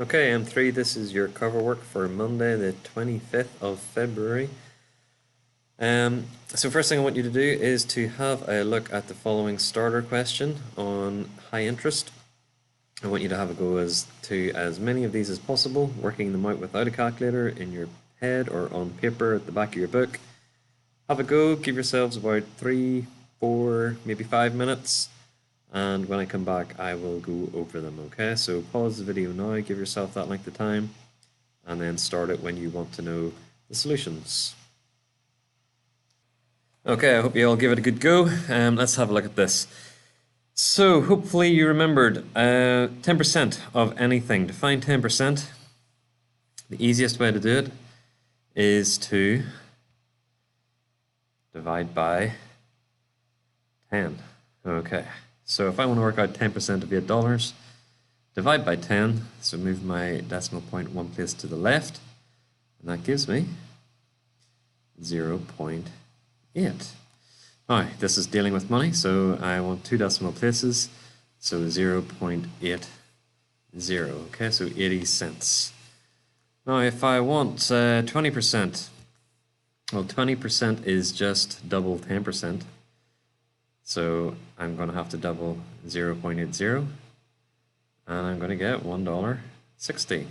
Okay, M3, this is your cover work for Monday, the 25th of February. So first thing I want you to do is to have a look at the following starter question on high interest. I want you to have a go to as many of these as possible, working them out without a calculator in your head or on paper at the back of your book. Have a go, give yourselves about 3, 4, maybe 5 minutes. And when I come back, I will go over them, okay? So pause the video now, give yourself that length of time, and then start it when you want to know the solutions. Okay, I hope you all give it a good go. Let's have a look at this. So hopefully you remembered 10% of anything. To find 10%, the easiest way to do it is to divide by 10. Okay. So if I want to work out 10% of $8, divide by 10, so move my decimal point one place to the left, and that gives me 0.8. Now, this is dealing with money, so I want two decimal places, so 0.80, okay, so 80 cents. Now, if I want 20%, well, 20% is just double 10%. So I'm going to have to double 0.80, and I'm going to get $1.60.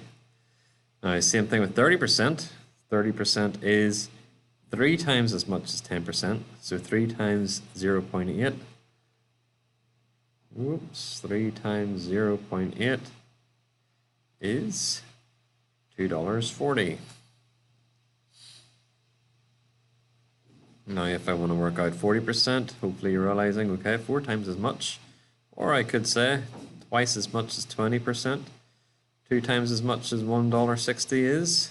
Now, same thing with 30%. 30% is 3 times as much as 10%. So 3 times 0.8. Whoops, 3 times 0.8 is $2.40. Now, if I want to work out 40%, hopefully you're realizing, okay, 4 times as much. Or I could say twice as much as 20%. 2 times as much as $1.60 is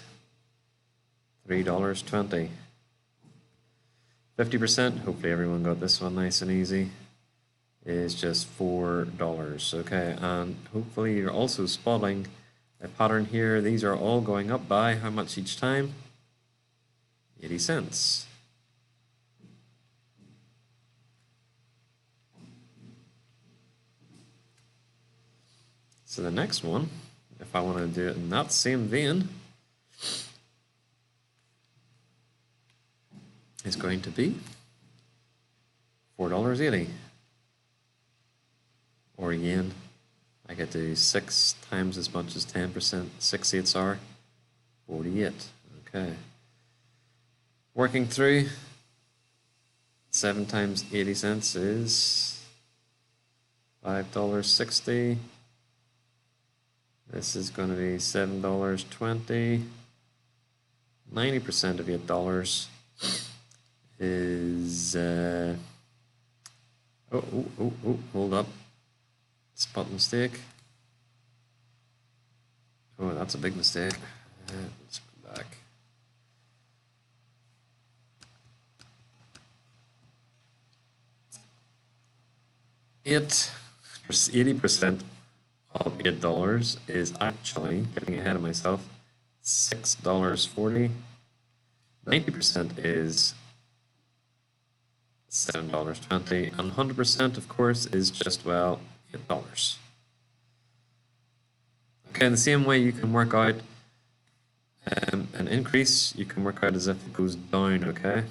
$3.20. 50%, hopefully everyone got this one nice and easy, is just $4. Okay, and hopefully you're also spotting a pattern here. These are all going up by how much each time? 80 cents. So the next one, if I want to do it in that same vein, is going to be $4.80. Or again, I get to do 6 times as much as 10%. 6 eighths are 48. Okay. Working through, 7 times 80 cents is $5.60. This is going to be $7.20. 90% of $8 is hold up. Spot mistake. Oh, that's a big mistake. Let's go back. It 80% of $8 is actually, getting ahead of myself, $6.40. 90% is $7.20, and 100% of course is just, well, $8. Okay, in the same way you can work out an increase, you can work out as if it goes down, okay?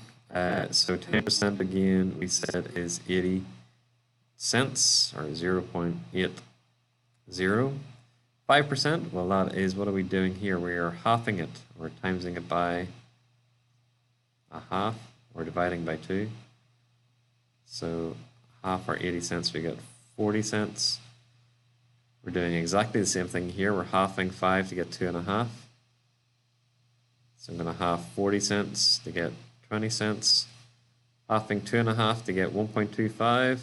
So 10% again, we said is 80 cents, or 0.80. 5%, well, that is, what are we doing here? We are halving it, we're timesing it by a half, or dividing by 2. So half our 80 cents, we get 40 cents. We're doing exactly the same thing here. We're halving 5 to get 2.5. So I'm going to halve 40 cents to get 20 cents. Halving 2.5 to get 1.25.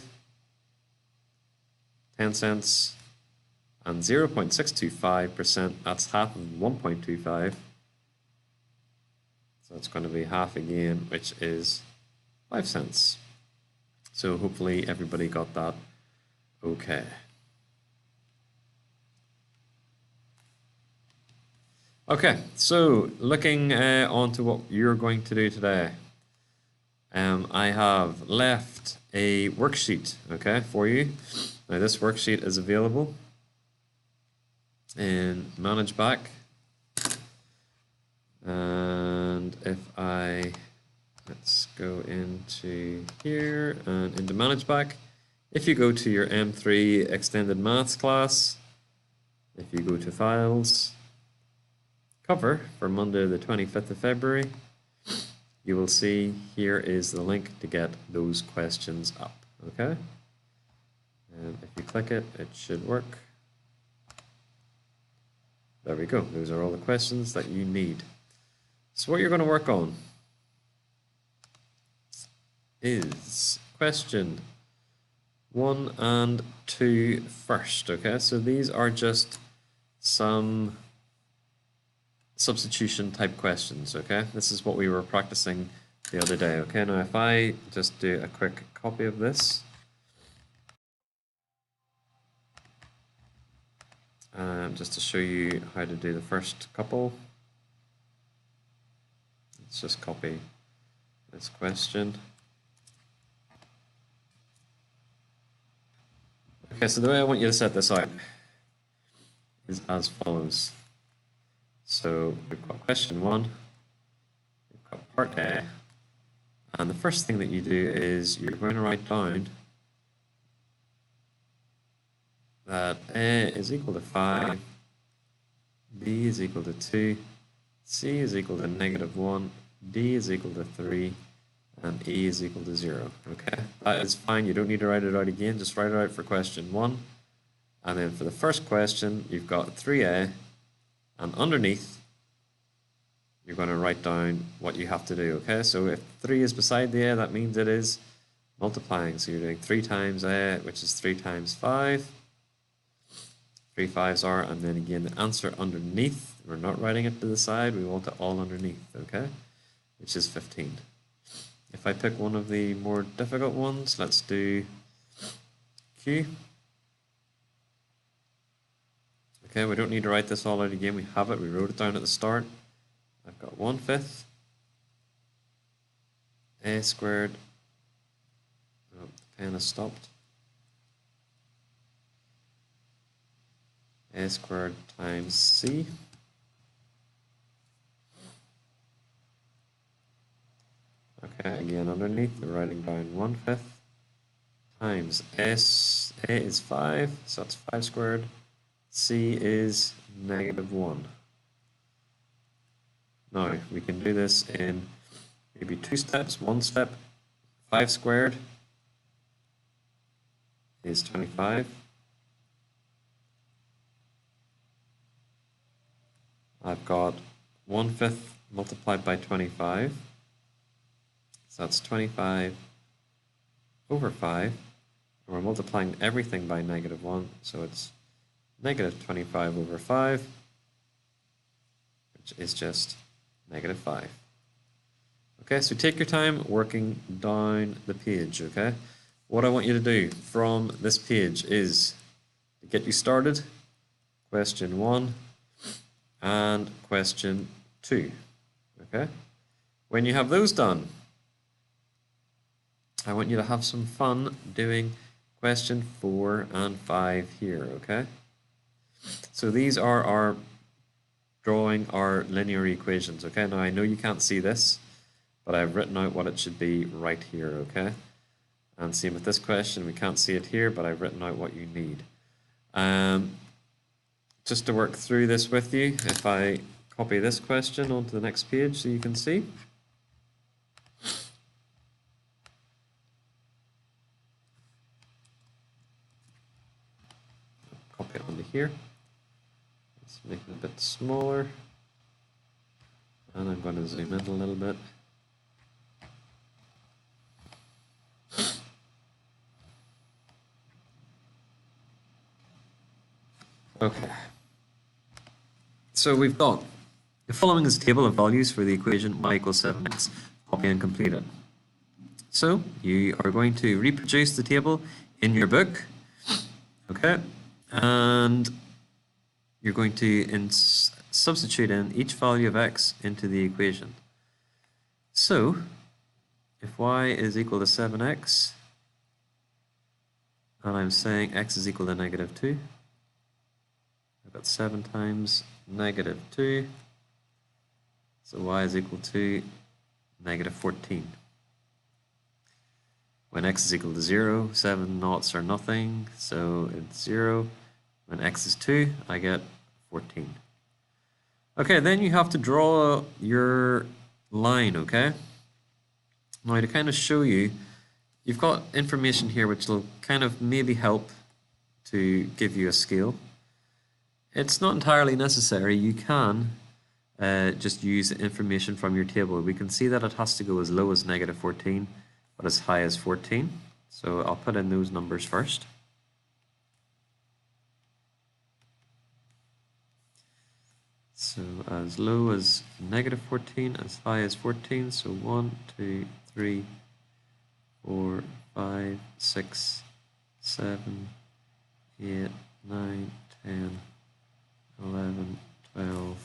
10 cents. And 0.625%, that's half of 1.25. So it's going to be half again, which is 5 cents. So hopefully everybody got that okay. Okay, so looking on to what you're going to do today. I have left a worksheet, okay, for you. Now this worksheet is available in manage back, and if let's go into here and into manage back. If you go to your M3 extended maths class, if you go to files, cover for Monday the 25th of February, you will see here is the link to get those questions up, okay? And if you click it, it should work. There we go. Those are all the questions that you need. So what you're going to work on is question 1 and 2 first, okay? So these are just some substitution type questions, okay? This is what we were practicing the other day, okay? Now if I just do a quick copy of this, just to show you how to do the first couple, let's just copy this question. Okay, so the way I want you to set this out is as follows. So we've got question 1, we've got part A, and the first thing that you do is you're going to write down that A is equal to 5, B is equal to 2, C is equal to -1, D is equal to 3, and E is equal to 0. Okay, that is fine. You don't need to write it out again. Just write it out for question 1. And then for the first question, you've got 3A, and underneath, you're going to write down what you have to do. Okay, so if 3 is beside the A, that means it is multiplying. So you're doing 3 times A, which is 3 times 5. 3 5s are, and then again the answer underneath, we're not writing it to the side, we want it all underneath, okay, which is 15. If I pick one of the more difficult ones, let's do Q. Okay, we don't need to write this all out again, we have it, we wrote it down at the start. I've got 1/5 A squared, oh, the pen has stopped, A squared times C. Okay, again underneath we're writing down 1/5 times S. A is 5, so that's 5 squared. C is -1. Now we can do this in maybe 2 steps. One step, 5 squared is 25. I've got 1/5 multiplied by 25, so that's 25 over 5, and we're multiplying everything by -1, so it's -25 over 5, which is just -5. Okay, so take your time working down the page, okay? What I want you to do from this page is to get you started, question 1, and question 2, okay? When you have those done, I want you to have some fun doing question 4 and 5 here, okay? So these are drawing our linear equations, okay? Now I know you can't see this, but I've written out what it should be right here, okay? And same with this question, we can't see it here, but I've written out what you need. Just to work through this with you, if I copy this question onto the next page so you can see. Copy it onto here. Let's make it a bit smaller. And I'm going to zoom in a little bit. Okay. So we've got the following is a table of values for the equation y equals 7x. Copy and complete it. So you are going to reproduce the table in your book, okay, and you're going to substitute in each value of x into the equation. So if y is equal to 7x, and I'm saying x is equal to -2, got 7 times negative 2. So y is equal to negative 14. When x is equal to 0, 7 noughts are nothing, so it's 0. When x is 2, I get 14. Okay, then you have to draw your line, okay? Now to kind of show you, you've got information here which will kind of maybe help to give you a scale. It's not entirely necessary. You can just use information from your table. We can see that it has to go as low as negative 14, but as high as 14. So I'll put in those numbers first. So as low as negative 14, as high as 14. So 1, 2, 3, 4, 5, 6, 7, 8, 9, 10, 11, 12,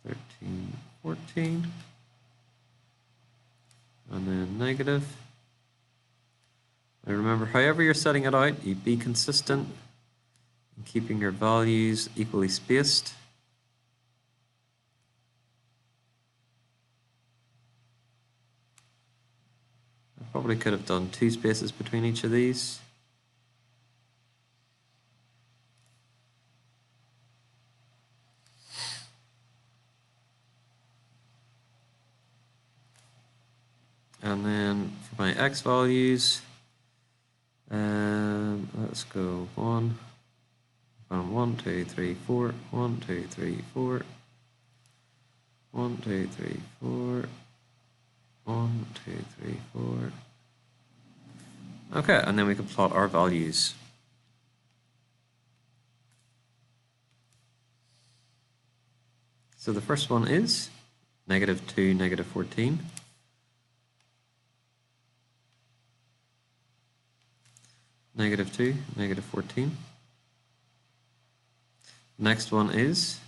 13, 14, and then negative. Now remember, however you're setting it out, you be consistent in keeping your values equally spaced. I probably could have done 2 spaces between each of these. And then for my x values, let's go 1, 1, 2, 3, 4, 1, 2, 3, 4, 1, 2, 3, 4, 1, 2, 3, 4. Okay, and then we can plot our values. So the first one is negative 2, negative 14. Negative 2, negative 14. Next one is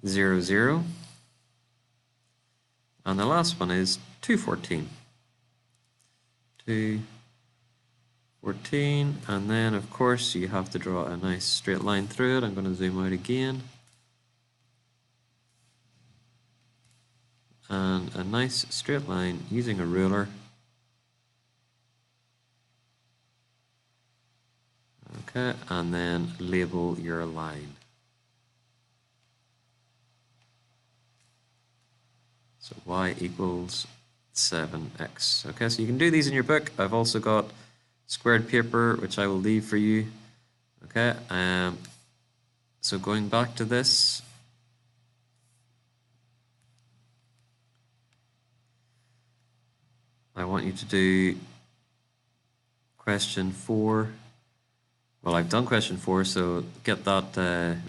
0, 0. And the last one is 2, 14. 2, 14. And then, of course, you have to draw a nice straight line through it. I'm going to zoom out again. And a nice straight line using a ruler. Okay, and then label your line. So y equals 7x. Okay, so you can do these in your book. I've also got squared paper, which I will leave for you. Okay, so going back to this, I want you to do question 4. Well, I've done question 4, so get that,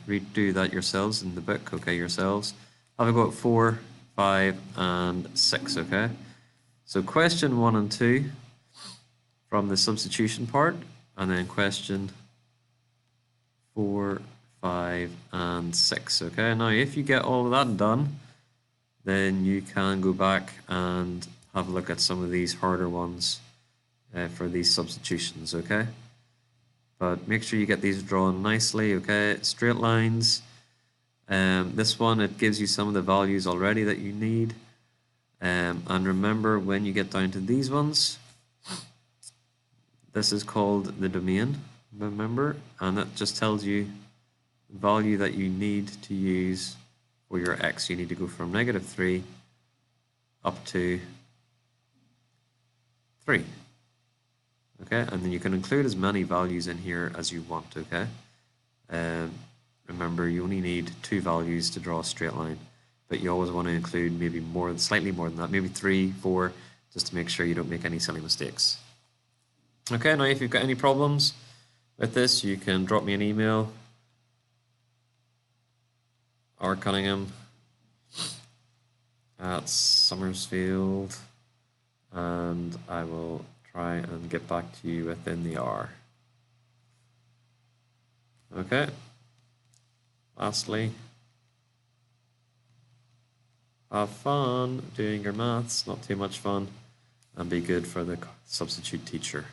redo that yourselves in the book, okay, yourselves. Have a go at 4, 5, and 6, okay? So question 1 and 2 from the substitution part, and then question 4, 5, and 6, okay? Now, if you get all of that done, then you can go back and have a look at some of these harder ones for these substitutions, okay? But make sure you get these drawn nicely, okay? Straight lines. This one, it gives you some of the values already that you need. And remember, when you get down to these ones, this is called the domain, remember? And that just tells you the value that you need to use for your x. You need to go from negative 3 up to 3. Okay, and then you can include as many values in here as you want, okay? Remember, you only need 2 values to draw a straight line, but you always want to include maybe more, slightly more than that, maybe 3, 4, just to make sure you don't make any silly mistakes. Okay, now if you've got any problems with this, you can drop me an email, rcunningham@summersfield, and I will try and get back to you within the hour. Okay. Lastly, have fun doing your maths, not too much fun. be good for the substitute teacher.